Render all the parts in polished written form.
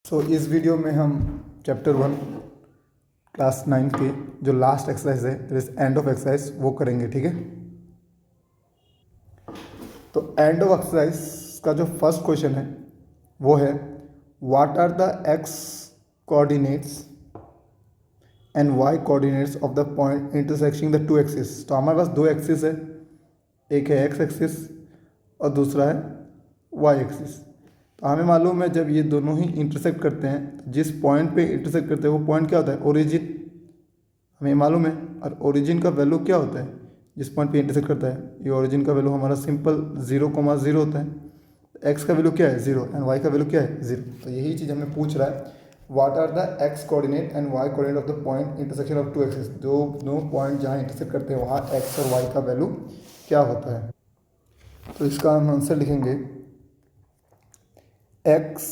इस वीडियो में हम चैप्टर 1 क्लास 9 के जो लास्ट एक्सरसाइज है that is end of exercise वो करेंगे। ठीक है, तो एंड ऑफ एक्सरसाइज का जो फर्स्ट क्वेश्चन है वो है what are the X coordinates and Y coordinates of the point intersecting the two axis. तो हमारे पास दो एक्सिस है, एक है एक्स एक्सिस और दूसरा है वाई एक्सिस। तो हमें मालूम है जब ये दोनों ही इंटरसेक्ट करते हैं तो जिस पॉइंट पे इंटरसेक्ट करते हैं वो पॉइंट क्या होता है, ओरिजिन। हमें मालूम है, और ओरिजिन का वैल्यू क्या होता है जिस पॉइंट पे इंटरसेक्ट करता है, ये ओरिजिन का वैल्यू हमारा सिंपल 0,0 होता है। एक्स का वैल्यू क्या है 0 एंड वाई का वैल्यू क्या है 0। तो यही चीज़ हमें पूछ रहा है what are the X coordinate and Y coordinate of the point intersection of two axis. जो दो पॉइंट जहाँ इंटरसेक्ट करते हैं वहाँ एक्स और वाई का वैल्यू क्या होता है। तो इसका हम आंसर लिखेंगे X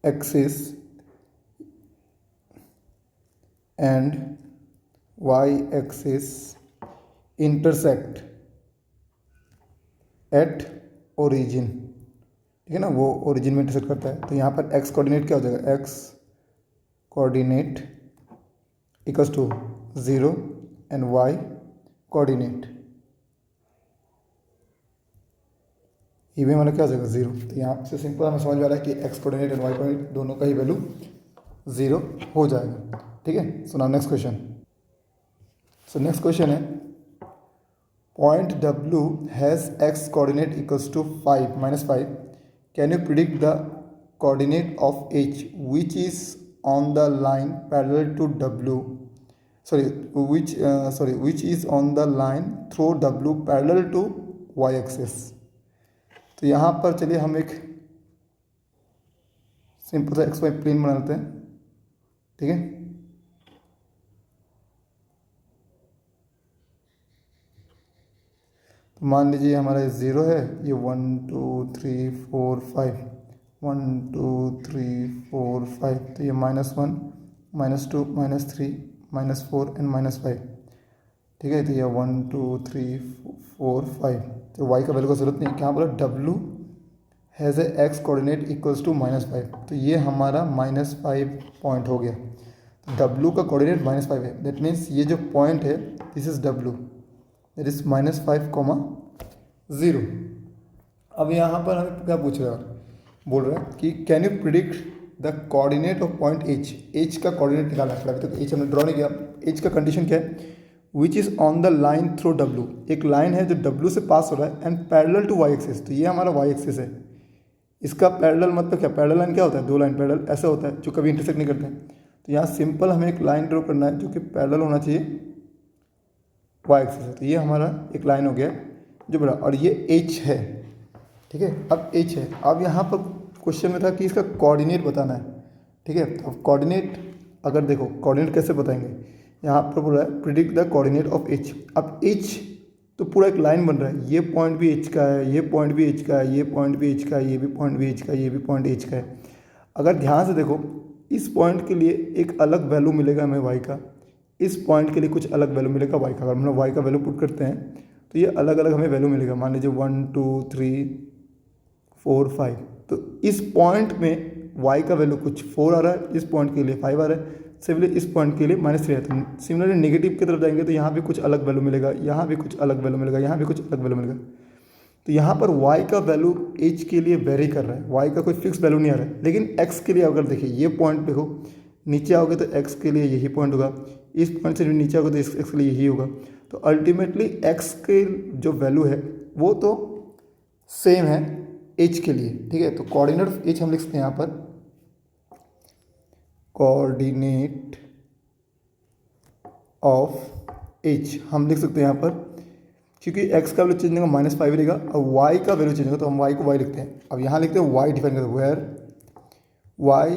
axis and Y axis intersect at origin. ठीक है ना, वो ओरिजिन में इंटरसेक्ट करता है। तो यहाँ पर एक्स कोऑर्डिनेट क्या हो जाएगा, X coordinate equals to 0 and Y coordinate ये भी हमारा क्या हो जाएगा 0। तो यहाँ से सिंपल हमें समझ में आ रहा है कि X coordinate and Y coordinate दोनों का ही वैल्यू 0 हो जाएगा। ठीक है, so now next question. So next question है point W has X coordinate equals to 5 -5। Can you predict the coordinate of H which is on the line parallel to W which is on the line through W parallel to y axis। तो यहाँ पर चलिए हम एक simple सा x Y plane बना लेते हैं। ठीक है, तो मान लीजिए हमारा ये 0 है, ये 1 2 3 4 5 1 2 3 4 5। तो ये -1 -2 -3 -4 एंड -5। ठीक है, तो ये 1 2 3 4 5। तो वाई का वैल्यू का जरूरत नहीं, क्या बोला W has a X coordinate equals to -5। तो ये हमारा -5 पॉइंट हो गया। तो W का कोऑर्डिनेट -5 है, दैट मीन्स ये जो पॉइंट है this is W, that is -5,0। अब यहाँ पर हमें क्या पूछ रहा है, बोल रहा है कि can you predict the coordinate of point H का कोऑर्डिनेट निकालना है। अभी तक H हमने ड्रॉ नहीं किया। H का कंडीशन क्या है, which is on the line through W। एक लाइन है जो W से पास हो रहा है and parallel to Y axis. तो ये हमारा वाई एक्सिस है। इसका पैरेलल मतलब क्या, पैरेलल लाइन क्या होता है, दो लाइन पैरेलल ऐसा होता है जो कभी इंटरसेक्ट नहीं करते हैं। तो यहाँ सिंपल हमें एक लाइन ड्रॉ करना है जो कि पैरेलल होना चाहिए वाई एक्सिस है। तो ये हमारा एक लाइन हो गया जो बड़ा, और ये H है। ठीक है, अब H है। अब यहाँ पर क्वेश्चन में था कि इसका कोऑर्डिनेट बताना है। ठीक है, तो अब कोऑर्डिनेट अगर देखो कोऑर्डिनेट कैसे बताएंगे, यहाँ पर बोल रहा है predict the coordinate of H। अब H तो पूरा एक लाइन बन रहा है, ये पॉइंट भी H का है, ये पॉइंट भी H का है, ये पॉइंट भी H का है, ये भी पॉइंट भी H का है, ये भी पॉइंट H का है। अगर ध्यान से देखो इस पॉइंट के लिए एक अलग वैल्यू मिलेगा हमें y का, इस पॉइंट के लिए कुछ अलग वैल्यू मिलेगा y का। अगर हम लोग y का वैल्यू पुट करते हैं तो ये अलग अलग हमें वैल्यू मिलेगा। मान लीजिए 1 2 3 4 5। तो इस पॉइंट में y का वैल्यू कुछ 4 आ रहा है, इस पॉइंट के लिए 5 आ रहा है, सिमिलरली इस पॉइंट के लिए -3 है। तो सिमिलरली नेगेटिव की तरफ जाएंगे तो यहाँ भी कुछ अलग वैल्यू मिलेगा, यहाँ भी कुछ अलग वैल्यू मिलेगा, यहाँ भी कुछ अलग वैल्यू मिलेगा। तो यहाँ पर y का वैल्यू H के लिए वेरी कर रहा है, y का कोई फिक्स वैल्यू नहीं आ रहा है। लेकिन x के लिए अगर देखिए ये पॉइंट देखो, नीचे आओगे तो x के लिए यही पॉइंट होगा, इस पॉइंट से नीचे आओगे तो x के लिए यही होगा। तो अल्टीमेटली x के जो वैल्यू है वो तो सेम है H के लिए। ठीक है, तो कोऑर्डिनेट ऑफ H हम लिख सकते हैं यहाँ पर कोऑर्डिनेट ऑफ H हम लिख सकते हैं यहाँ पर, क्योंकि x का वैल्यू चेंज होगा -5 रहेगा और y का वैल्यू चेंज होगा तो हम y को y लिखते हैं। अब यहाँ लिखते हैं y डिफाइन करते हैं where y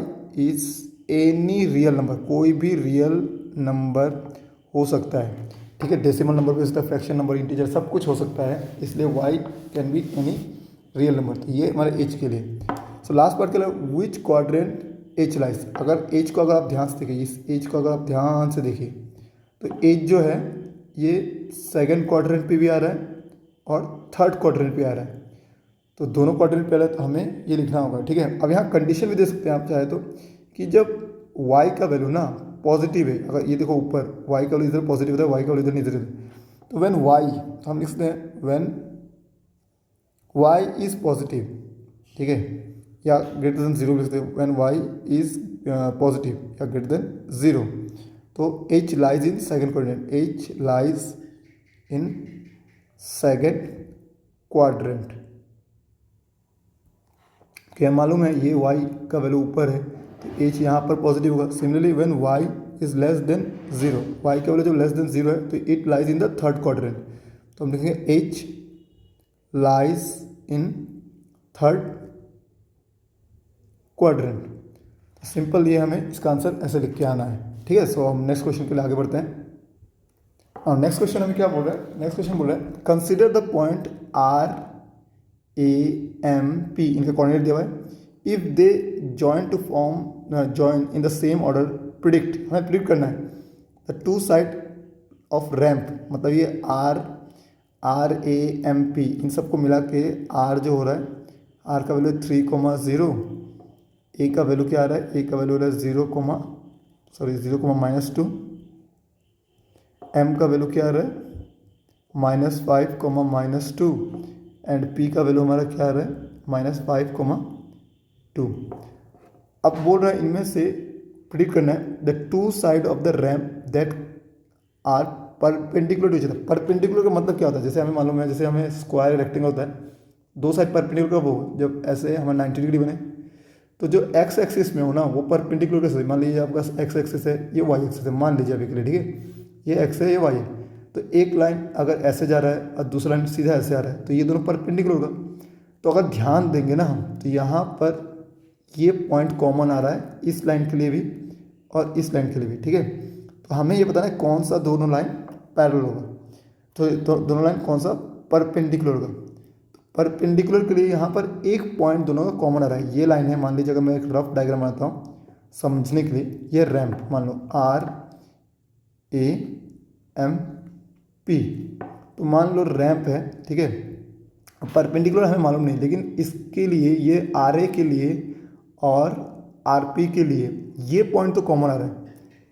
is any real number, कोई भी रियल नंबर हो सकता है। ठीक है, डेसिमल नंबर भी हो सकता है, फ्रैक्शन नंबर, इंटीजर सब कुछ हो सकता है, इसलिए y can be any real number. तो ये हमारे H के लिए। सो लास्ट पार्ट के लिए विच क्वाड्रेंट H लाइज। अगर H को अगर आप ध्यान से देखिए, इस H को अगर आप ध्यान से देखिए तो H जो है ये सेकंड क्वाड्रेंट पे भी आ रहा है और थर्ड क्वाड्रेंट पे आ रहा है। तो दोनों कोऑर्डिनेट पहले तो हमें ये लिखना होगा, ठीक है। अब यहाँ कंडीशन भी दे सकते हैं आप चाहे तो, कि जब y का वैल्यू ना पॉजिटिव है, अगर ये देखो ऊपर y का वैल्यू इधर पॉजिटिव होता है, y का वैल्यू इधर नहीं, इधर, तो व्हेन y, हम लिख सकते हैं व्हेन y इज पॉजिटिव, ठीक है, या ग्रेटर देन जीरो लिख सकते हैं, व्हेन y इज पॉजिटिव या ग्रेटर देन जीरो, तो h lies in second coordinate, h lies in second quadrant. क्या मालूम है ये y का वैल्यू ऊपर है तो h यहाँ पर पॉजिटिव होगा। Similarly when y is less than zero, y का वैल्यू जब लेस देन जीरो है तो it lies in the third quadrant, तो हम लिखेंगे h lies in third quadrant. Simple ये हमें इसका आंसर ऐसे लिख के आना है, ठीक है। सो हम नेक्स्ट क्वेश्चन के लिए आगे बढ़ते हैं। और नेक्स्ट क्वेश्चन हमें क्या बोल रहा है, नेक्स्ट क्वेश्चन बोल रहा है consider the point R A M P, इनका कोऑर्डिनेट दिया हुआ है, if they join to form join in the same order, predict, हमें प्रिडिक्ट करना है the two side of ramp, मतलब ये आर ए एम पी, इन सबको मिला के आर जो हो रहा है, आर का वैल्यू 3,0, ए का वैल्यू क्या आ रहा है, ए का वैल्यू हो रहा है 0,-2, एम का वैल्यू क्या आ रहा है -5, -2, एंड पी का वैल्यू हमारा क्या आ रहा है -5,2। अब बोल रहा है इनमें से प्रिडिक्ट करना है the two side of the ramp that are perpendicular to each other. Perpendicular का मतलब क्या होता है, जैसे हमें मालूम है, जैसे हमें स्क्वायर रेक्टेंगल होता है, दो साइड परपेंडिकुलर कब हो, जब ऐसे हमें 90 डिग्री बने, तो जो एक्स एक्सिस में हो ना वो परपेंडिकुलर कैसे, मान लीजिए आपका एक्स एक्सिस है, ये वाई एक्सिस है, मान लीजिए अभी के लिए, ठीक है, ये एक्स है, ये वाई है, तो एक लाइन अगर ऐसे जा रहा है और दूसरा लाइन सीधा ऐसे आ रहा है तो ये दोनों परपेंडिकुलर होगा। तो अगर ध्यान देंगे ना हम, तो यहाँ पर ये पॉइंट कॉमन आ रहा है इस लाइन के लिए भी और इस लाइन के लिए भी, ठीक है। तो हमें ये बताना है कौन सा दोनों लाइन पैरेलल होगा, तो दोनों लाइन कौन सा परपेंडिकुलर होगा। परपेंडिकुलर के लिए यहाँ पर एक पॉइंट दोनों का कॉमन आ रहा है, ये लाइन है, मान लीजिए अगर मैं एक रफ डायग्राम बनाता हूँ समझने के लिए, ये रैम्प मान लो आर ए एम पी, तो मान लो रैम्प है, ठीक है। परपेंडिकुलर हमें मालूम नहीं, लेकिन इसके लिए ये आर ए के लिए और आर पी के लिए ये पॉइंट तो कॉमन आ रहा है,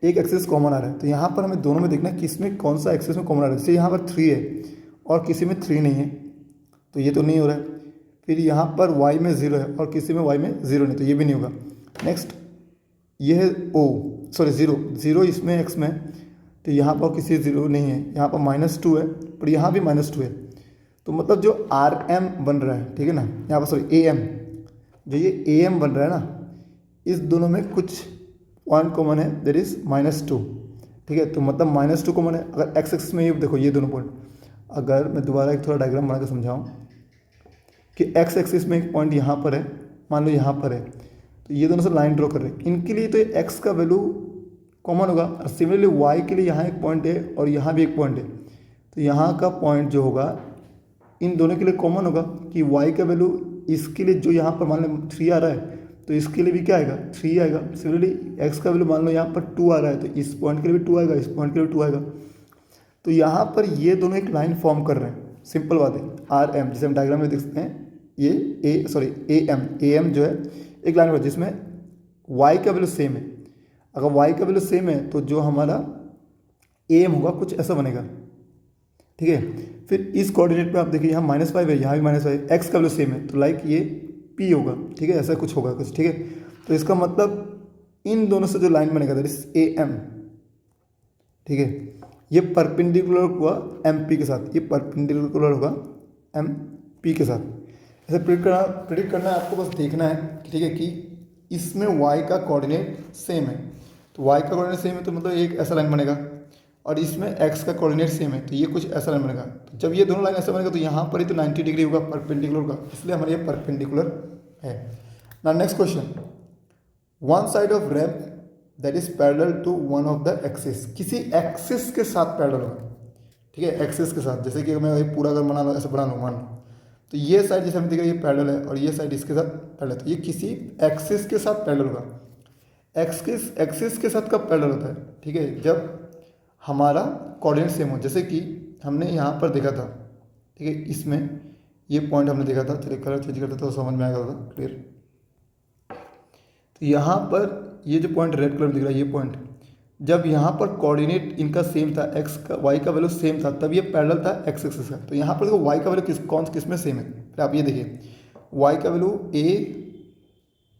एक एक्सिस कॉमन आ रहा है, तो यहाँ पर हमें दोनों में देखना है किसमें कौन सा एक्सिस में कॉमन आ रहा है। जैसे यहाँ पर 3 है और किसी में 3 नहीं है, तो ये तो नहीं हो रहा है। फिर यहाँ पर y में 0 है और किसी में y में 0 नहीं, तो ये भी नहीं होगा। नेक्स्ट ये है ज़ीरो इसमें x में, तो यहाँ पर किसी 0 नहीं है, यहाँ पर -2 है और यहाँ भी -2 है, तो मतलब जो आर एम बन रहा है, ठीक है ना, यहाँ पर ए एम, जो ये ए एम बन रहा है ना, इस दोनों में कुछ पॉइंट कॉमन है, दैट इज -2, ठीक है। तो मतलब -2 कॉमन है। अगर एक्स एक्सिस में ये देखो ये दोनों पॉइंट, अगर मैं दोबारा एक थोड़ा डायग्राम बना के समझाऊँ कि एक्स एक्सिस में एक पॉइंट यहाँ पर है, मान लो यहाँ पर है, तो ये दोनों से लाइन ड्रॉ कर रहे हैं, इनके लिए तो एक्स का वैल्यू कॉमन होगा, और सिमिलरली वाई के लिए यहाँ एक पॉइंट है और यहाँ भी एक पॉइंट है, तो यहाँ का पॉइंट जो होगा इन दोनों के लिए कॉमन होगा कि वाई का वैल्यू इसके लिए जो यहाँ पर मान लो 3 आ रहा है तो इसके लिए भी क्या आएगा 3 आएगा। सिमिलरली एक्स का वैल्यू मान लो यहाँ पर 2 आ रहा है तो इस पॉइंट के लिए भी 2 आएगा, इस पॉइंट के लिए 2 आएगा। तो यहाँ पर ये दोनों एक लाइन फॉर्म कर रहे हैं, सिंपल बात है, आर एम, जिसे हम डायग्राम में देख सकते हैं, ये ए एम जो है एक लाइन होगा जिसमें वाई का वैल्यू सेम है। अगर वाई का वैल्यू सेम है तो जो हमारा ए एम होगा कुछ ऐसा बनेगा, ठीक है। फिर इस कोऑर्डिनेट पे आप देखिए यहाँ -5 है, यहाँ भी -5, एक्स का वैल्यू सेम है तो लाइक ये पी होगा, ठीक है, ऐसा कुछ होगा कुछ, ठीक है। तो इसका मतलब इन दोनों से जो लाइन बनेगा दैट इज ए एम, ठीक है, ये परपेंडिकुलर हुआ एम पी के साथ, ये परपेंडिकुलर होगा एम पी के साथ। ऐसे प्रिडिक्ट करना है आपको, बस देखना है ठीक है कि इसमें y का कोऑर्डिनेट सेम है, तो y का कोऑर्डिनेट सेम है तो मतलब एक ऐसा लाइन बनेगा, और इसमें x का कोऑर्डिनेट सेम है तो ये कुछ ऐसा लाइन बनेगा। तो जब ये दोनों लाइन ऐसा बनेगा तो यहाँ पर ही तो 90 डिग्री होगा परपेंडिकुलर का, इसलिए हमारे ये परपेंडिकुलर है। Now next question, one side of ramp that is parallel to one of the axis, किसी एक्सिस के साथ पैरेलल होगा, ठीक है, एक्सिस के साथ। जैसे कि मैं वही पूरा अगर बना लो, ऐसे बना लूँ मान लो, तो ये साइड जैसे हम देख रहे हैं ये पैरेलल है और ये साइड इसके साथ पैरेलल है, तो ये किसी एक्सिस के साथ पैरेलल होगा। एक्सिस के साथ कब पैरेलल होता है, ठीक है, जब हमारा कोऑर्डिनेट सेम हो। जैसे कि हमने यहाँ पर देखा था, ठीक है, इसमें ये पॉइंट हमने देखा था। चलिए कलर चेंज करते तो समझ में आएगा होगा क्लियर। तो यहाँ पर ये जो पॉइंट रेड कलर में दिख रहा है, ये पॉइंट जब यहाँ पर कोऑर्डिनेट इनका सेम था, एक्स का वाई का वैल्यू सेम था, तब ये पैरेलल था एक्स एक्सिस का। तो यहाँ पर देखो वाई का वैल्यू किस में सेम है, फिर आप ये देखिए वाई का वैल्यू ए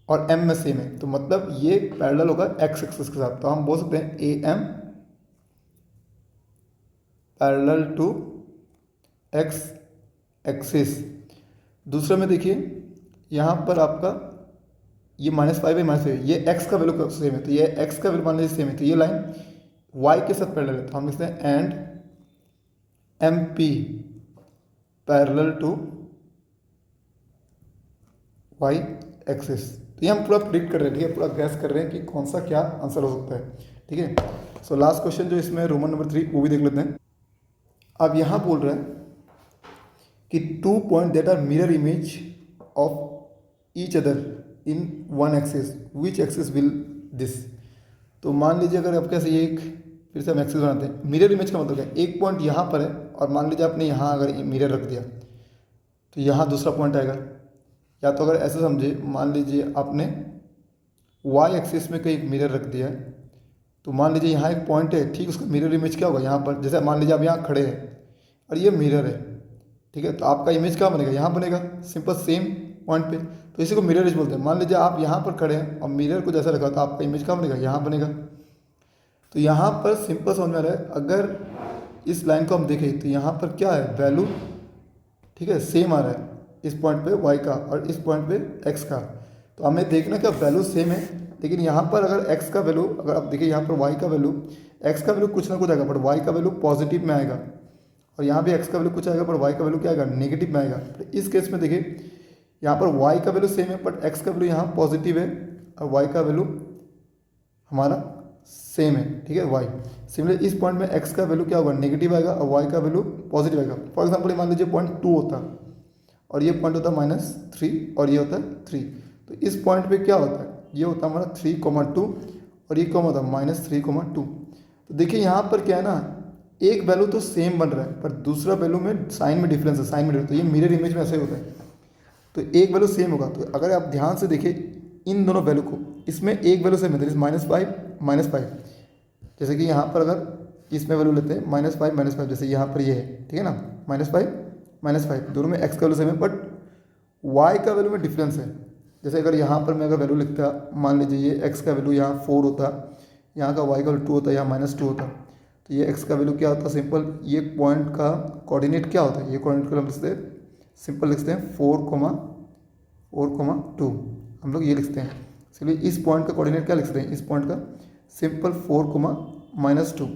और एम में सेम है, तो मतलब ये पैरेलल होगा एक्स एक्सिस के साथ। तो हम बोल सकते हैं A M parallel to X axis. दूसरे में देखिए यहाँ पर आपका ये -5 है, -5 ये एक्स का वैल्यू सेम है, तो ये एक्स का वैल्यू मान लीजिए सेम है, तो ये लाइन वाई के साथ पैरेलल है, तो हम लिखते हैं and M P parallel to Y axis. तो ये हम पूरा प्रिडिक्ट कर रहे हैं, ठीक है, पूरा गैस कर रहे हैं कि कौन सा क्या आंसर हो सकता है, ठीक है। सो लास्ट क्वेश्चन जो इसमें रोमन नंबर 3 वो भी देख लेते हैं। अब यहाँ बोल रहे हैं कि 2 point that are mirror image of each other in one axis, which axis will this. तो मान लीजिए अगर आपके पास ये एक, फिर से हम एक्सिस बनाते हैं। मिरर इमेज का मतलब क्या है, एक पॉइंट यहाँ पर है और मान लीजिए आपने यहाँ अगर मिरर रख दिया तो यहाँ दूसरा पॉइंट आएगा। या तो अगर ऐसे समझे, मान लीजिए आपने वाई एक्सिस में कहीं मिरर रख दिया है, तो मान लीजिए यहाँ एक पॉइंट है, ठीक, उसका मिरर इमेज क्या होगा यहाँ पर, जैसे मान लीजिए आप यहाँ खड़े हैं और ये मिरर है, ठीक है, तो आपका इमेज क्या बनेगा, यहाँ बनेगा, सिंपल सेम पॉइंट पे, तो इसी को मिरर इमेज बोलते हैं। मान लीजिए आप यहाँ पर खड़े हैं और मिरर को जैसा रखा तो आपका इमेज क्या बनेगा, यहाँ बनेगा। तो यहाँ पर सिंपल समझ में आ रहा है, अगर इस लाइन को हम देखें तो यहाँ पर क्या है, वैल्यू, ठीक है, सेम आ रहा है इस पॉइंट पे y का और इस पॉइंट पे x का। तो हमें देखना क्या वैल्यू सेम है, लेकिन यहाँ पर अगर x का वैल्यू, अगर आप देखिए यहाँ पर y का वैल्यू, x का वैल्यू कुछ ना कुछ आएगा, बट y का वैल्यू पॉजिटिव में आएगा, और यहाँ भी x का वैल्यू कुछ आएगा, पर y का वैल्यू क्या आएगा, नेगेटिव में आएगा। तो इस केस में देखिए यहाँ पर y का वैल्यू सेम है, बट x का वैल्यू यहाँ पॉजिटिव है और y का वैल्यू हमारा सेम है, ठीक है, y। सिमिलर इस पॉइंट में x का वैल्यू क्या होगा, नेगेटिव आएगा और y का वैल्यू पॉजिटिव आएगा। फॉर एग्जाम्पल मान लीजिए पॉइंट 2 होता और ये पॉइंट होता है -3 और ये होता है 3, तो इस पॉइंट पे क्या होता है, ये होता है हमारा 3,2 और ये कम होता है -3,2। तो देखिए यहाँ पर क्या है ना, एक वैल्यू तो सेम बन रहा है पर दूसरा वैल्यू में साइन में डिफरेंस है, साइन में डिफरेंस, तो ये मिरर इमेज में ऐसे ही होता है। तो एक वैल्यू सेम होगा, तो अगर आप ध्यान से देखिए इन दोनों वैल्यू को, इसमें एक वैल्यू सेम है, -5 -5, जैसे कि यहाँ पर अगर इसमें वैल्यू लेते हैं -5 -5, जैसे यहाँ पर ये है, ठीक है ना, -5 -5, दोनों में x का वैल्यू सेम है, बट y का वैल्यू में डिफरेंस है। जैसे अगर यहाँ पर मैं अगर वैल्यू लिखता, मान लीजिए ये x का वैल्यू यहाँ 4 होता, यहाँ का y का वैल्यू 2 होता, यहाँ -2 होता, तो ये x का वैल्यू क्या होता, सिंपल ये पॉइंट का कोऑर्डिनेट क्या होता है, ये कोऑर्डिनेट को हम लिखते हैं, सिंपल लिखते हैं 4,2, हम लोग ये लिखते हैं। चलिए इस पॉइंट का कोऑर्डिनेट क्या लिखते हैं, इस पॉइंट का सिंपल 4,-2।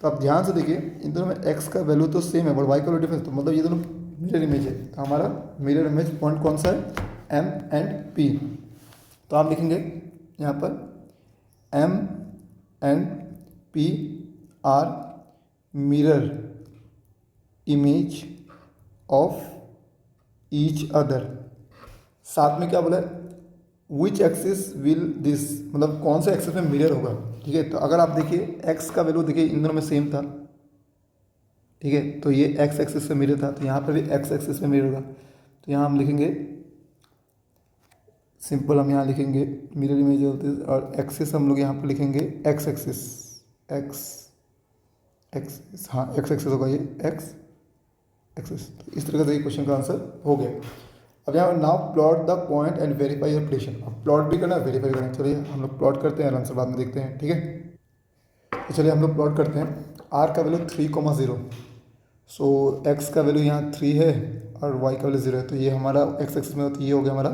तो आप ध्यान से देखिए इन दोनों में x का वैल्यू तो सेम है, बट y का वैल्यू डिफरेंस, तो मतलब ये दोनों मिरर इमेज है। तो हमारा मिरर इमेज पॉइंट कौन सा है, M एंड P। तो आप लिखेंगे यहाँ पर M and P are mirror image of each other. साथ में क्या बोला है, विच एक्सिस विल दिस, मतलब कौन सा एक्सिस में मिरर होगा, ठीक है। तो अगर आप देखिए x का वैल्यू देखिए इन दोनों में सेम था, ठीक है, तो ये x एक्सिस पे मिरर था, तो यहाँ पर भी x एक्सिस पे मिरर होगा। तो यहाँ हम लिखेंगे सिंपल, हम यहाँ लिखेंगे मिरर इमेज ऑफ दिस, और एक्सिस हम लोग यहाँ पर लिखेंगे x एक्सिस, x हाँ x एक्सिस होगा, ये x एक्सिस। तो इस तरह से क्वेश्चन का आंसर हो गया। अब यहाँ now plot the point and verify your prediction. अब प्लॉट भी करना है, वेरीफाई करना है। चलिए हम लोग प्लॉट करते हैं, आंसर बाद में देखते हैं, ठीक है। तो चलिए हम लोग प्लॉट करते हैं। r का वैल्यू 3,0, सो x का वैल्यू यहाँ 3 है और y का वैल्यू 0 है, तो ये हमारा x एक्सिस में, तो ये हो गया हमारा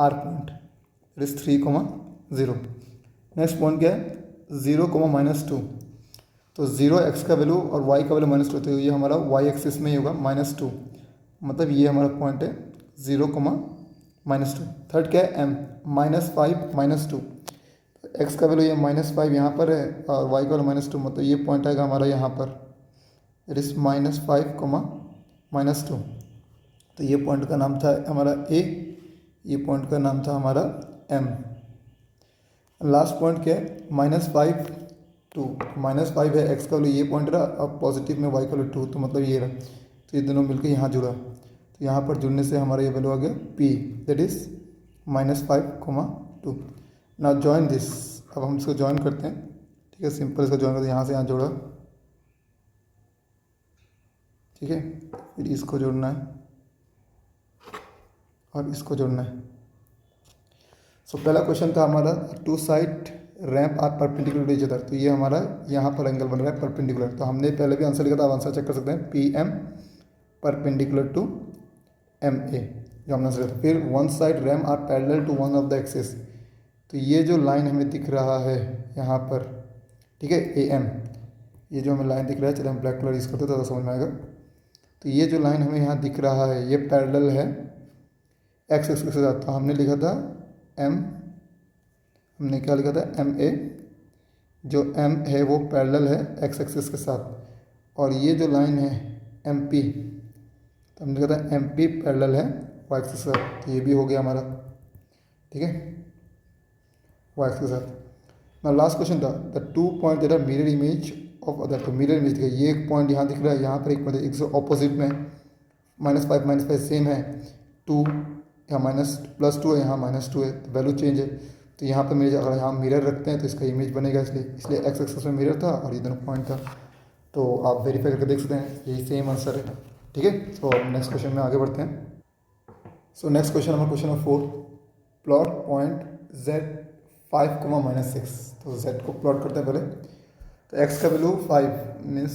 r point, it is 3,0। Next point क्या है, 0,-2, तो 0 x का वैल्यू और y का वैल्यू -2, तो ये हमारा y एक्सिस में ही होगा -2, मतलब ये हमारा पॉइंट है 0,-2। थर्ड क्या है, m -5 -2, x का वैल्यू ये -5 यहाँ पर है और y का वैल्यू -2, मतलब ये पॉइंट आएगा हमारा यहाँ पर, इट इज़ -5, -2। तो ये पॉइंट का नाम था हमारा a, ये पॉइंट का नाम था हमारा m। लास्ट पॉइंट क्या है, -5 2, -5 है, x का वैल्यू ये पॉइंट रहा, अब पॉजिटिव में y का वैल्यू 2, तो मतलब ये रहा, तो ये दोनों मिलकर यहाँ जुड़ा, तो तो यहाँ पर जुड़ने से हमारा ये वैल्यू आ गया p, that is -5,2। Now join this. अब हम इसको ज्वाइन करते हैं, ठीक है, सिंपल इसको ज्वाइन करते हैं, यहाँ से यहाँ जोड़ा, ठीक है, फिर इसको जोड़ना है और इसको जोड़ना है। सो पहला क्वेश्चन था हमारा, two side ramp are perpendicular to each other. तो ये हमारा यहाँ पर एंगल बन रहा है परपेंडिकुलर। तो हमने पहले भी आंसर लिखा था, आप आंसर चेक कर सकते हैं, PM परपेंडिकुलर टू MA, जो हमने आंसर लिखा था। फिर one side ram are parallel to one of the axis. तो ये जो लाइन हमें दिख रहा है यहाँ पर, ठीक है, AM, ये जो हमें लाइन दिख रहा है, चलिए हम ब्लैक कलर यूज़ करते हैं तो समझ में आएगा। तो ये जो लाइन हमें यहाँ दिख रहा है ये पैरेलल है एक्स एक्सिस के साथ। तो हमने लिखा था हमने क्या लिखा था, MA, जो M है वो पैरेलल है एक्स एक्सिस के साथ। और ये जो लाइन है MP, तो हमने लिखा था MP पैरेलल है वाई एक्सिस के साथ। तो ये भी हो गया हमारा, ठीक है, वाई एक्सिस के साथ। ना लास्ट क्वेश्चन था, the two point that are mirror image of other. तो मिरर इमेज दिखा, ये एक पॉइंट यहाँ दिख रहा है, यहाँ पर एक पॉइंट एक से ऑपोजिट में, -5 सेम है, 2 यहाँ +2 है, यहाँ -2 है, तो वैल्यू चेंज है। तो यहाँ पर मेरे अगर यहाँ मिरर रखते हैं तो इसका इमेज बनेगा, इसलिए एक्स एक्सिस में मिरर था और ये दोनों पॉइंट था। तो आप वेरीफाई करके देख सकते हैं, यही सेम आंसर है, ठीक है। सो नेक्स्ट क्वेश्चन में आगे बढ़ते हैं। सो नेक्स्ट क्वेश्चन हमारा question number 4, plot point Z5, -6। तो Z को प्लॉट करते हैं पहले। तो x का वैल्यू 5 मीन्स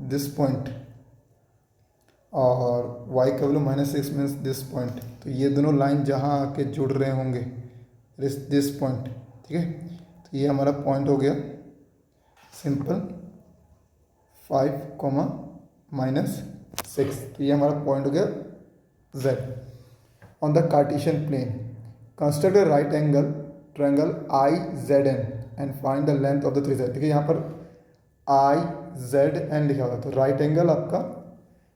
दिस पॉइंट, और y का वैल्यू -6 मीन्स दिस पॉइंट। तो ये दोनों लाइन जहाँ आके जुड़ रहे होंगे, दिस पॉइंट, ठीक है। तो ये हमारा पॉइंट हो गया सिंपल 5, -6। तो ये हमारा पॉइंट हो गया Z। On the Cartesian plane construct a right angle triangle IZN and find the length of the three side. देखिए यहाँ पर IZN लिखा हुआ है, तो राइट एंगल आपका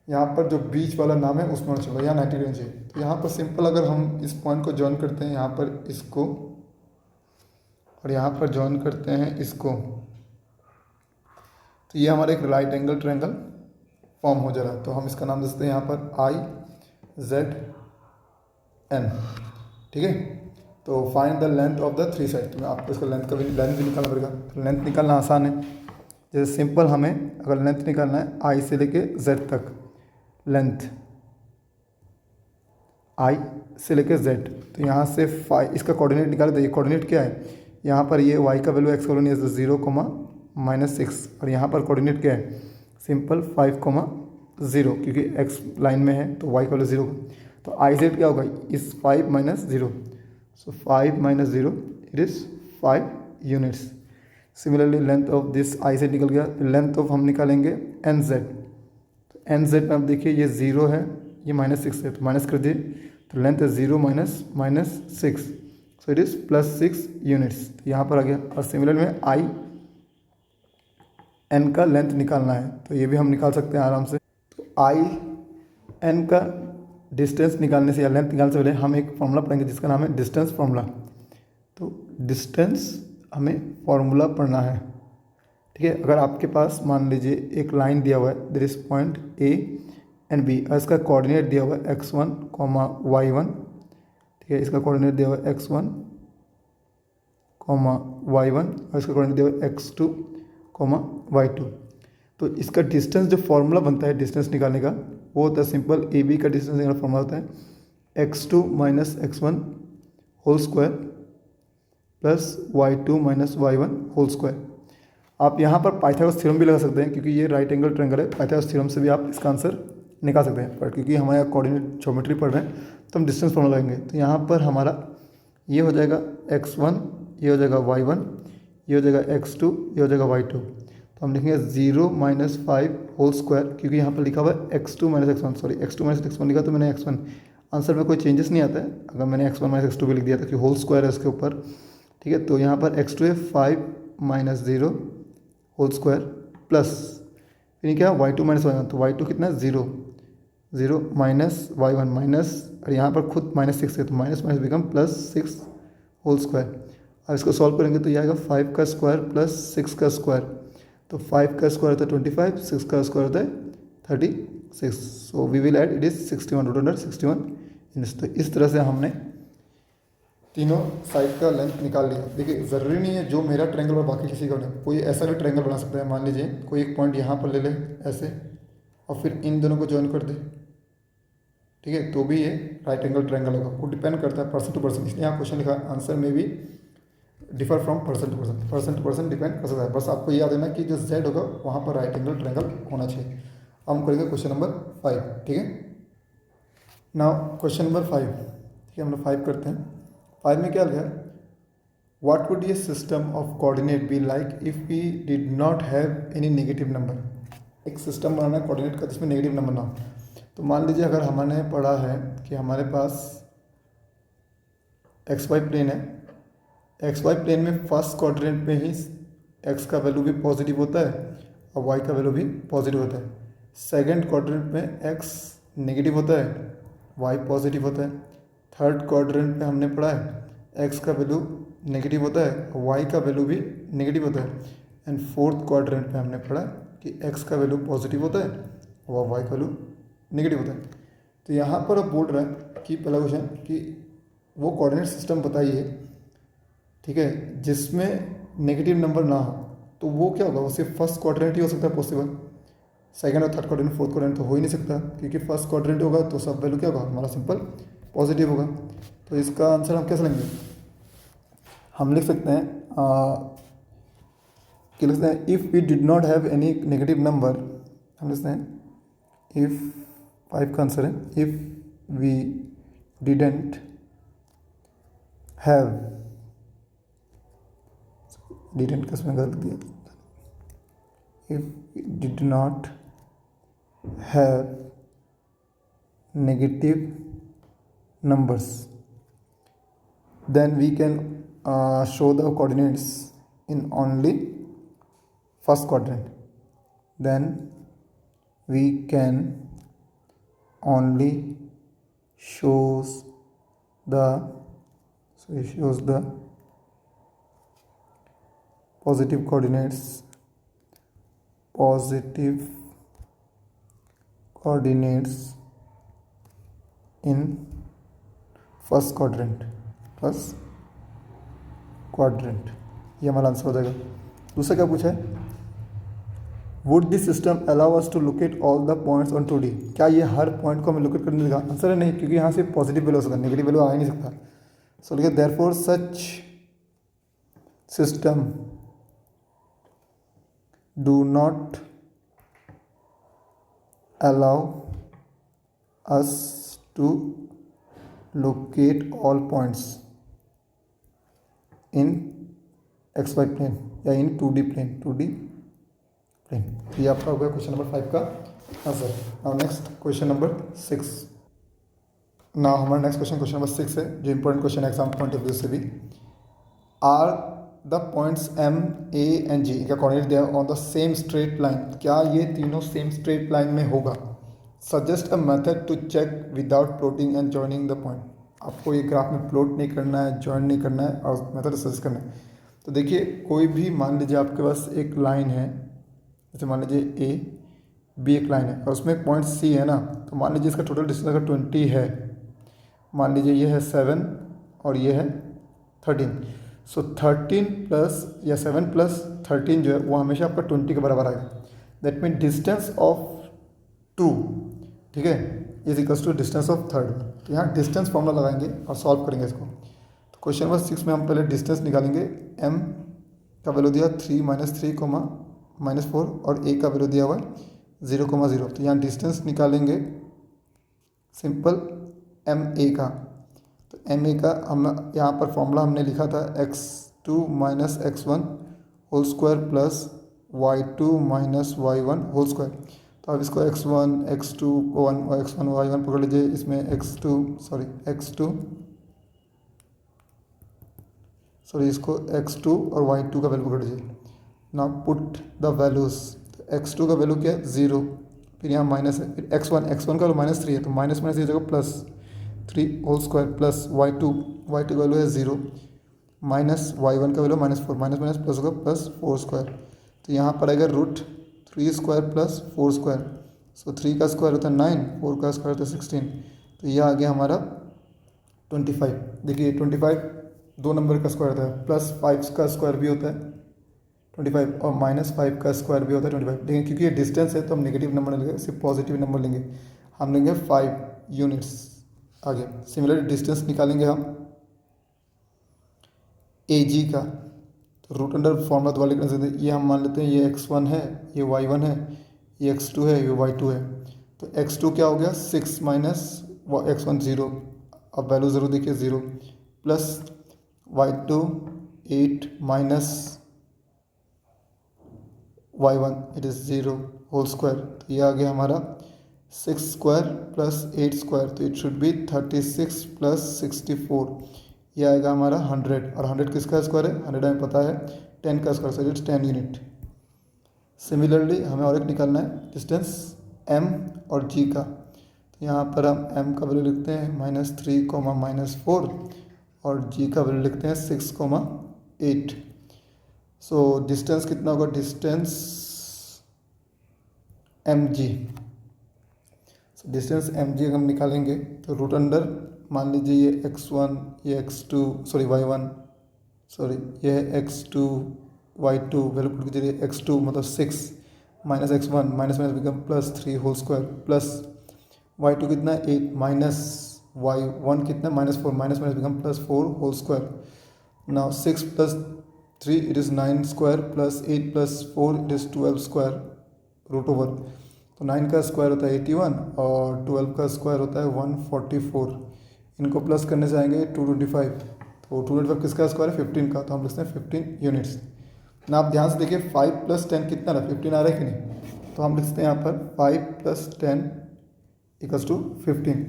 यहाँ पर जो बीच वाला नाम है उसमें चलो, यहाँ 90 डिग्री चाहिए। तो यहाँ पर सिंपल अगर हम इस पॉइंट को जॉइन करते हैं, यहाँ पर इसको, और यहाँ पर जॉइन करते हैं इसको, तो ये हमारा एक राइट एंगल ट्रायंगल फॉर्म हो जा रहा है। तो हम इसका नाम दे सकते हैं यहाँ पर IZN, ठीक है। तो find the length of the three side. तो आपको इसका लेंथ भी निकालना पड़ेगा। तो लेंथ निकालना आसान है, जैसे सिंपल हमें अगर लेंथ निकालना है I से लेके Z तक, लेंथ I से लेके Z, तो यहाँ से 5, इसका कोऑर्डिनेट निकाले। तो ये कोऑर्डिनेट क्या है, यहाँ पर ये y का वैल्यू x का वैल्यू 0, -6, और यहाँ पर कोऑर्डिनेट क्या है, सिंपल 5, 0, क्योंकि x लाइन में है तो y का वैल्यू 0। तो IZ क्या होगा, इस 5 - 0, सो 5 - 0 it is 5 units. Similarly length of this IZ निकल गया। लेंथ ऑफ हम निकालेंगे NZ। तो NZ में आप देखिए ये 0 है, ये -6 है, तो माइनस कर दिए, तो लेंथ है 0 - -6, सो इट इज़ +6 यूनिट्स। तो यहाँ पर आ गया। और सिमिलर में IN का लेंथ निकालना है, तो ये भी हम निकाल सकते हैं आराम से। तो IN का डिस्टेंस निकालने से या लेंथ निकालने से पहले हम एक फॉर्मूला पढ़ेंगे जिसका नाम है डिस्टेंस फार्मूला। तो डिस्टेंस हमें फॉर्मूला पढ़ना है, ठीक है। अगर आपके पास मान लीजिए एक लाइन दिया हुआ है, there is point A and B, और इसका कोऑर्डिनेट दिया हुआ है x1, y1, ठीक है। इसका कोऑर्डिनेट दिया हुआ है x1, y1, और इसका कोऑर्डिनेट दिया हुआ है x2, y2। तो इसका डिस्टेंस जो फॉर्मूला बनता है डिस्टेंस निकालने का, वो होता है सिंपल AB का डिस्टेंस निकालने का फॉर्मूला होता है x2 - x1 whole square plus y2 - y1 whole square. आप यहाँ पर पाइथागोरस थ्योरम भी लगा सकते हैं, क्योंकि ये राइट एंगल ट्रायंगल है। पाइथागोरस थ्योरम से भी आप इसका आंसर निकाल सकते हैं, पर क्योंकि हमारे यहाँ कोऑर्डिनेट ज्योमेट्री पढ़ रहे हैं तो हम डिस्टेंस फॉर्मूला लगाएंगे। तो यहाँ पर हमारा ये हो जाएगा x1, ये हो जाएगा y1, ये हो जाएगा x2, ये हो जाएगा y2। तो हम लिखेंगे 0 - 5 होल स्क्वायर, क्योंकि यहाँ पर लिखा हुआ है x2 - x1, sorry x2 - x1 लिखा, तो मैंने x1, आंसर में कोई चेंजेस नहीं आता है अगर मैंने x1 - x2 भी लिख दिया था, क्योंकि होल स्क्वायर है उसके ऊपर, ठीक है। तो यहाँ पर x2 है 5 - 0 होल स्क्वायर प्लस, फिर क्या y2 - y1, तो y2 कितना है 0 माइनस y1 माइनस, और यहाँ पर खुद -6 है तो माइनस बिकम +6 होल स्क्वायर। अब इसको सॉल्व करेंगे तो ये आएगा 5 का स्क्वायर प्लस 6 का स्क्वायर। तो 5 का स्क्वायर होता है 25, 6 का स्क्वायर होता है 36. So we will add it is 61, root under 61 inch. तो इस तरह से हमने तीनों साइड का लेंथ निकाल लिया. देखिए ज़रूरी नहीं है जो मेरा ट्रायंगल और बाकी किसी का नहीं, कोई ऐसा भी ट्रायंगल बना सकता है. मान लीजिए कोई एक पॉइंट यहाँ पर ले ले ऐसे और फिर इन दोनों को ज्वाइन कर दे, ठीक है, तो भी ये राइट एंगल ट्रायंगल होगा. वो डिपेंड करता है पर्सन टू पर्सन, इसलिए यहाँ क्वेश्चन लिखा आंसर में भी differ from person to person. Person to person depend कर सकता है. बस आपको याद है कि जो जेड होगा वहाँ पर राइट एंगल ट्रायंगल होना चाहिए. अब हम करेंगे क्वेश्चन नंबर 5. ठीक है, नाउ क्वेश्चन नंबर 5. ठीक है, हम लोग 5 करते हैं. 5 में क्या लिखा है, व्हाट वुड ये system of coordinate be like if we did not have any negative number. एक सिस्टम बनाना है कोऑर्डिनेट का जिसमें नेगेटिव नंबर ना हो. तो मान लीजिए अगर हमने पढ़ा है कि हमारे पास एक्स वाई प्लेन है. एक्स वाई प्लेन में फर्स्ट क्वाड्रेंट में ही एक्स का वैल्यू भी पॉजिटिव होता है और वाई का वैल्यू भी पॉजिटिव होता है. सेकंड क्वाड्रेंट में एक्स नेगेटिव होता है, वाई पॉजिटिव होता है. थर्ड क्वाड्रेंट में हमने पढ़ा है एक्स का वैल्यू नेगेटिव होता है और वाई का वैल्यू भी नेगेटिव होता है. एंड फोर्थ क्वाड्रेंट में हमने पढ़ा कि एक्स का वैल्यू पॉजिटिव होता है और वाई का वैल्यू नेगेटिव होता है. तो यहाँ पर अब बोल रहा है कि पहला क्वेश्चन कि वो कोऑर्डिनेट सिस्टम बताइए, ठीक है, जिसमें नेगेटिव नंबर ना हो. तो वो क्या होगा, वो सिर्फ फर्स्ट क्वाड्रेंट ही हो सकता है पॉसिबल. सेकंड और थर्ड क्वाड्रेंट फोर्थ क्वाड्रेंट तो हो ही नहीं सकता, क्योंकि फर्स्ट क्वाड्रेंट होगा तो सब वैल्यू क्या होगा हमारा सिंपल पॉजिटिव होगा. तो इसका आंसर हम कैसे लेंगे, हम लिख सकते हैं कि लिखते हैं if we did not have any negative number. हम लिखते हैं इफ़ 5 का आंसर है if we didn't have, didn't का इसमें गलत दिया, if we did not have negative numbers then we can show the coordinates in only first quadrant. Then we can only shows the positive coordinates in first quadrant. ये हमारा answer हो जाएगा. दूसरा क्या पूछा है, would this system allow us to locate all the points on 2D. क्या ये हर पॉइंट को हमें लोकेट करने देगा. आंसर है नहीं, क्योंकि यहाँ से पॉजिटिव वैल्यू हो सकता है, नेगेटिव वैल्यू आ ही नहीं सकता. सो लिखिए therefore such system do not allow us to locate all points in xy plane या in 2D plane. ये आपका हो गया क्वेश्चन नंबर 5 का आंसर. Now next question number 6. Now हमारा नेक्स्ट क्वेश्चन नंबर 6 है, जो important question exam point of view से भी. Are the points M, A and G का कोऑर्डिनेट दिया on the same straight line. क्या ये तीनों सेम स्ट्रेट लाइन में होगा. Suggest a method to check without plotting and joining the point. आपको ये ग्राफ में प्लॉट नहीं करना है, जॉइन नहीं करना है और मेथड सजेस्ट करना है. तो देखिए कोई भी मान लीजिए आपके पास एक लाइन है, जैसे मान लीजिए A B एक लाइन है और उसमें एक पॉइंट C है ना. तो मान लीजिए इसका टोटल डिस्टेंस अगर 20 है, मान लीजिए ये है 7 और ये है 13. सो 13 प्लस या 7 प्लस 13 जो है वो हमेशा आपका 20 के बराबर आएगा. दैट मीन डिस्टेंस ऑफ 2, ठीक है, is equals to distance of third. तो यहाँ डिस्टेंस फॉर्मूला लगाएंगे और सॉल्व करेंगे इसको. तो क्वेश्चन नंबर 6 में हम पहले डिस्टेंस निकालेंगे. M का वैल्यू दिया 3 - 3, -4 और A का वैल्यू दिया हुआ 0,0. तो यहाँ डिस्टेंस निकालेंगे सिंपल MA का. तो MA का हम यहाँ पर फॉर्मूला हमने लिखा था x2 - x1 whole square plus y2 - y1 whole square. तो अब इसको x1 x2 x1 y1 पकड़ लीजिए. इसमें इसको x2 और y2 का वैल्यू पकड़ लीजिए. Now put the values. x2 का वैल्यू क्या है 0, फिर यहाँ माइनस है, फिर x1 का वैल्यू -3 है तो माइनस ये जगह +3 होल स्क्वायर प्लस y2 का वैल्यू है 0 माइनस y1 का वैल्यू -4, माइनस प्लस होगा +4 स्क्वायर. तो यहाँ पर आएगा √3 स्क्वायर प्लस 4 स्क्वायर. सो 3 का स्क्वायर होता है 9, 4 का स्क्वायर होता है 16, तो ये आ गया हमारा 25। देखिए 25 दो नंबर का स्क्वायर होता है, प्लस 5 का स्क्वायर भी होता है 25 और -5 का स्क्वायर भी होता है 25, लेकिन क्योंकि ये डिस्टेंस है तो हम नेगेटिव नंबर नहीं लेंगे, सिर्फ पॉजिटिव नंबर लेंगे। हम लेंगे 5 यूनिट्स। आगे सिमिलरली डिस्टेंस निकालेंगे हम ए जी का, तो रूट अंडर फॉर्मूला दोबारा लिखना सकते हैं। ये हम मान लेते हैं ये x1 है, ये y1 है, ये x2 है, ये y2 है। तो x2 क्या हो गया 6 माइनस x1 0, अब वैल्यू ज़रूर देखिए 0, plus y2 8 minus y1 it is 0 whole square. तो ये आ गया हमारा 6 स्क्वायर प्लस 8 स्क्वायर, तो इट शुड बी 36 प्लस 64, ये आएगा हमारा 100। और 100 किसका स्क्वायर है, 100 हमें पता है 10 का square, so it's 10 unit. Similarly हमें और एक निकालना है डिस्टेंस m और g का, तो यहाँ पर हम m का वैल्यू लिखते हैं -3, -4 और g का वैल्यू लिखते हैं 6, 8। सो डिस्टेंस कितना होगा, distance mg, so distance mg अगर हम निकालेंगे तो रूट अंडर मान लीजिए ये x1, ये x2, सॉरी y1, सॉरी ये है x2 y2, वैल्यू पुट कीजिए x2 मतलब 6 minus x1 minus minus become +3 whole square, plus y2 कितना है 8 माइनस y1 कितना -4 minus minus become +4 whole square. Now 6 plus 3 it is 9 square, plus 8 plus 4 it is 12 square root over. तो 9 का square होता है 81 और 12 का स्क्वायर होता है 144। इनको प्लस करने से आएंगे 225, तो 225 किसका स्क्वायर है 15 का, तो हम लिखते हैं 15 यूनिट्स ना। आप ध्यान से देखिए 5 + 10 कितना रहा, 15 आ रहा है कि नहीं, तो हम लिखते हैं यहाँ पर 5 + 10 = 15।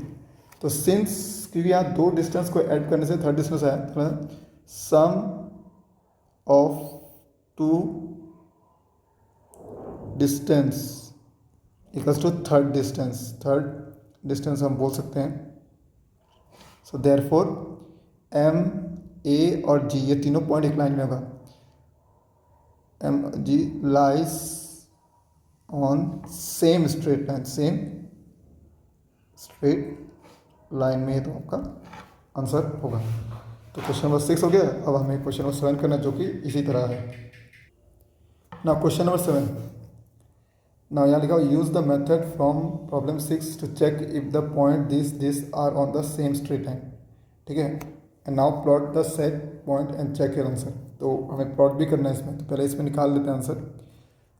तो सिंस क्योंकि यहाँ दो डिस्टेंस को ऐड करने से थर्ड डिस्टेंस आया, तो sum of two distance = third distance हम बोल सकते हैं। सो देयरफॉर एम, ए और जी ये तीनों पॉइंट एक लाइन में होगा, M G lies on same straight line, same straight line में, तो आपका आंसर होगा। तो क्वेश्चन नंबर 6 हो गया। अब हमें क्वेश्चन नंबर 7 करना, जो कि इसी तरह है ना। क्वेश्चन नंबर 7 ना, यहाँ लिखा use the method from problem 6 to check if the point this are on the same straight line, ठीक है। And now plot the set point and check your answer. तो हमें प्लॉट भी करना है इसमें, तो पहले इसमें निकाल लेते हैं आंसर।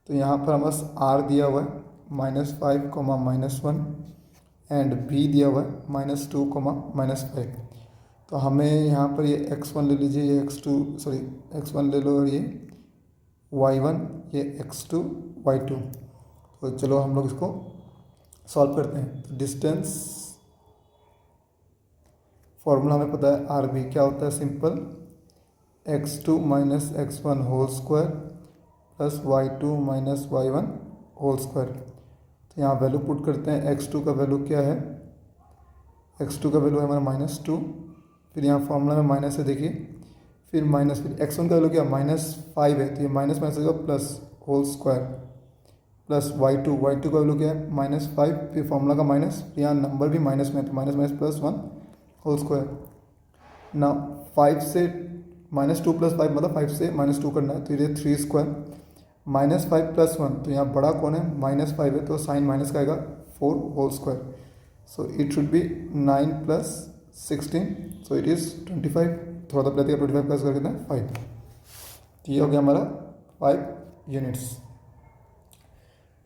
तो यहाँ पर हमें r दिया हुआ है -5, -1 एंड b दिया हुआ है -2, -5। तो हमें यहाँ पर ये x1 ले लीजिए, ये x2 सॉरी x1 ले लो, और ये y1, ये x2 y2। तो चलो हम लोग इसको सॉल्व करते हैं। तो डिस्टेंस फॉर्मूला हमें पता है, आर बी क्या होता है, simple x2 - x1 whole square plus y2 - y1 whole square. तो यहाँ वैल्यू पुट करते हैं। x2 का वैल्यू क्या है, x2 का वैल्यू है हमारा -2, फिर यहाँ फॉर्मूला में माइनस है देखिए, फिर x1 का वैल्यू क्या -5 है, तो ये माइनस माइनस होगा plus whole square, plus y2 का वैल्यू क्या है -5, फिर फॉर्मूला का माइनस, फिर यहाँ नंबर भी माइनस में है, तो माइनस माइनस +1 होल स्क्वायर। ना 5 से -2 + 5 मतलब 5 से -2 करना है, तो ये 3 स्क्वायर -5 + 1, तो यहाँ बड़ा कौन है -5 है, तो साइन माइनस का आएगा 4 whole square. So it should be 9 + 16, so it is 25। थोड़ा सा प्लस 25 प्लस कर कितना 5, तो ये हो गया हमारा 5 यूनिट्स।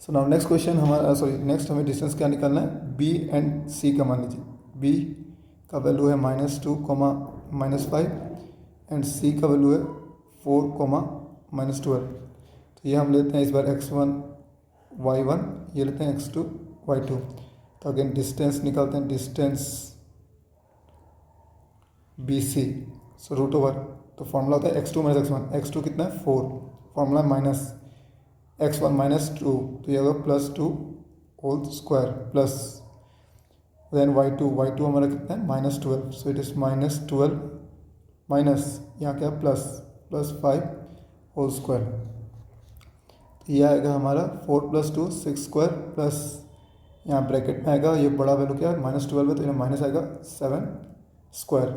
सो नाउ नेक्स्ट क्वेश्चन हमारा नेक्स्ट हमें डिस्टेंस क्या निकालना है, बी एंड सी का। मान लीजिए बी का वैल्यू है -2, -5 एंड सी का वैल्यू है 4, -12। तो ये हम लेते हैं इस बार x1 y1, ये लेते हैं x2 y2। तो अगेन डिस्टेंस निकालते हैं, distance B C, so root over. तो फॉर्मूला होता है x2 - x1, x2 कितना है 4, फॉर्मूला माइनस x1 -2, तो ये होगा +2 whole square, plus then y2 हमारा कितना है -12, सो इट इज़ -12 माइनस यहाँ क्या +5 होल स्क्वायर। तो यह आएगा हमारा 4 + 2 6 स्क्वायर प्लस यहाँ ब्रैकेट में आएगा, ये बड़ा वैल्यू क्या है -12 है तो यहाँ माइनस आएगा 7 स्क्वायर,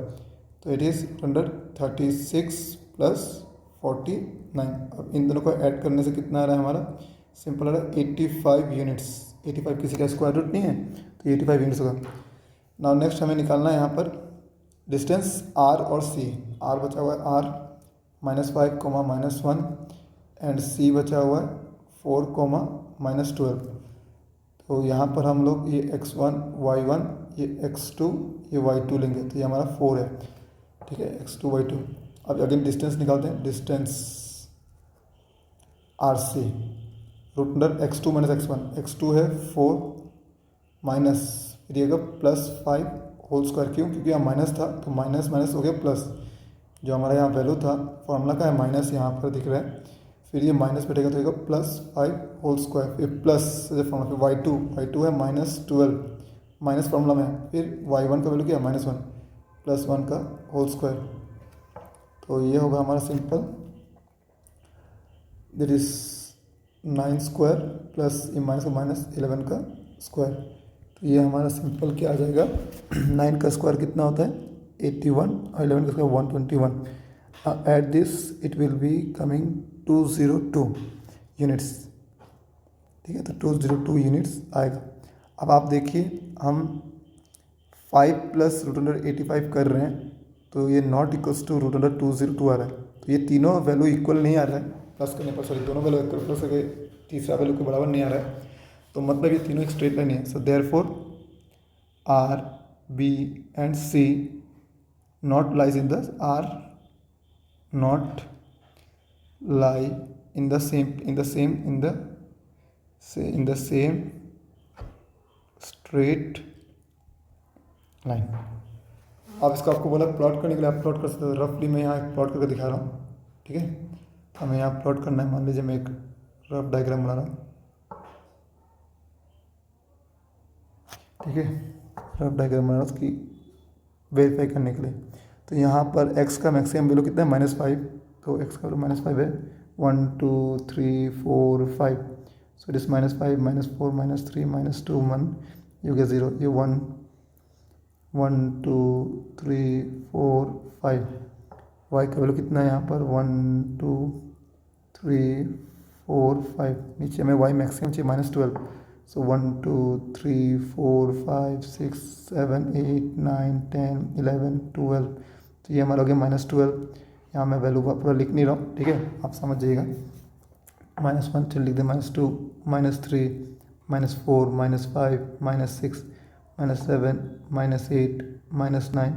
तो इट इज़ 136 + 49। अब इन दोनों को ऐड करने से कितना आ रहा है हमारा, सिंपल आ रहा है 85 यूनिट्स। 85 किसी का स्क्वायर रूट नहीं है तो 85 यूनिट्स होगा। नाउ नेक्स्ट हमें निकालना है यहाँ पर डिस्टेंस R और C। R बचा हुआ है R -5, -1 एंड C बचा हुआ है 4, -12। तो यहाँ पर हम लोग ये x1 y1 ये x2 ये y2 लेंगे, तो ये हमारा 4 है, ठीक है, x2 y2। अब अगेन डिस्टेंस निकालते हैं, distance RC √x2 - x1, x2 है 4 माइनस फिर ये +5 होल स्क्वायर, क्यों, क्योंकि यहाँ माइनस था तो माइनस माइनस हो गया प्लस, जो हमारा यहाँ वैल्यू था फॉर्मूला का है माइनस यहाँ पर दिख रहा है, फिर ये माइनस बैठेगा तो ये +5 होल स्क्वायर, फिर प्लस फॉर्मूला, फिर y2 है -12 माइनस फॉर्मूला में, फिर y1 का वैल्यू क्या है -1 +1 का होल स्क्वायर। तो ये होगा हमारा simple, that is 9 square plus ये -11 का स्क्वायर। तो ये हमारा सिंपल क्या आ जाएगा 9 का स्क्वायर कितना होता है 81 और 11 का square 121। At this it will be coming 202 units, ठीक है, तो 202 यूनिट्स आएगा। अब आप देखिए हम 5 + √85 कर रहे हैं तो ये नॉट इक्वल्स टू √202 आ रहा है, तो ये तीनों वैल्यू इक्वल नहीं आ रहा है, प्लस करने पर सॉरी दोनों वैल्यू इक्वल प्लस करके तीसरा वैल्यू के बराबर नहीं आ रहा है, तो मतलब ये तीनों एक स्ट्रेट लाइन है। So therefore R, B and C not lies in the are not lie in the same straight line। अब इसको आपको बोला प्लॉट करने के लिए, आप प्लॉट कर सकते हो, रफली मैं यहाँ एक प्लॉट करके दिखा रहा हूँ, ठीक है। हमें यहाँ प्लॉट करना है, मान लीजिए मैं एक रफ डायग्राम बना रहा हूँ, ठीक है, रफ डायग्राम बना रहा हूँ उसकी वेरीफाई करने के लिए। तो यहाँ पर x का मैक्सिमम वैल्यू कितना है -5, तो x का वैल्यू -5 है, 1 2 3 4 5, so it is -5 -4 -3 -2 1, you get 0, ये 1 1 2 3 4 5। y का वैल्यू कितना है यहाँ पर 1 2 3 4 5, नीचे में y मैक्सिमम चाहिए -12, सो 1 2 3 4 5 6 7 8 9 10 11 12, तो ये हमारा हो गया -12। यहाँ मैं वैल्यू पूरा लिख नहीं रहा हूँ, ठीक है, आप समझ जाइएगा। -1 चल लिख दे, -2 -3 -4 -5 -6 -7 -8 -9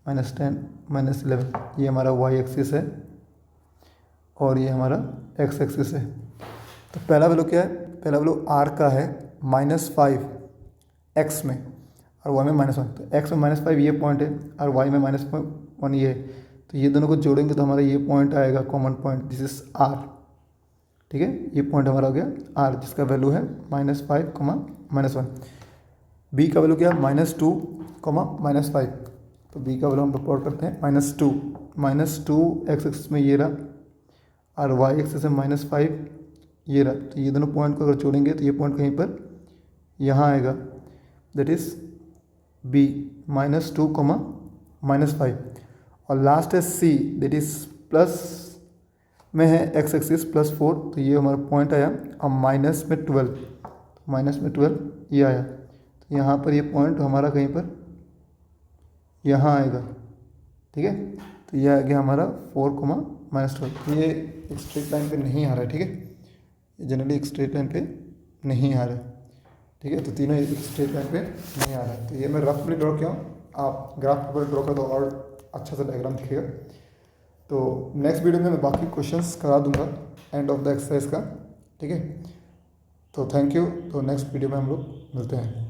-10 -11, ये हमारा y एक्सिस है और ये हमारा x एक्सिस है। तो पहला वैल्यू क्या है, पहला वैल्यू r का है -5 x में और y में -1, तो x में -5 ये पॉइंट है और y में -1 ये है, तो ये दोनों को जोड़ेंगे तो हमारा ये पॉइंट आएगा common point, this is r, ठीक है, ये पॉइंट हमारा हो गया r जिसका वैल्यू है -5, -1। b का वैल्यू क्या है -2, -5, तो b का वैल्यू हम प्लॉट करते हैं -2 x एक्सिस में ये रहा और y एक्सिस में -5 ये रहा, तो ये दोनों पॉइंट को अगर जोड़ेंगे तो ये पॉइंट कहीं पर यहाँ आएगा, दैट इज b -2, -5, और लास्ट है c, दैट इज प्लस में है x एक्सिस +4, तो ये हमारा पॉइंट आया और -12 ये आया, तो यहाँ पर ये पॉइंट हमारा कहीं पर यहाँ आएगा, ठीक है, तो ये आ गया हमारा 4, -12। ये एक स्ट्रेट लाइन पे नहीं आ रहा है, ठीक है, जनरली एक स्ट्रेट लाइन पे नहीं आ रहा है, ठीक है, तो तीनों एक स्ट्रेट लाइन पे नहीं आ रहा है। तो ये मैं रफली ड्रॉ किया हूँ, आप ग्राफ पर ड्रॉ कर दो और अच्छा सा डायग्राम दिखेगा। तो नेक्स्ट वीडियो में मैं बाकी क्वेश्चंस करा दूंगा एंड ऑफ द एक्सरसाइज का, ठीक है। तो थैंक यू, तो नेक्स्ट वीडियो में हम लोग मिलते हैं।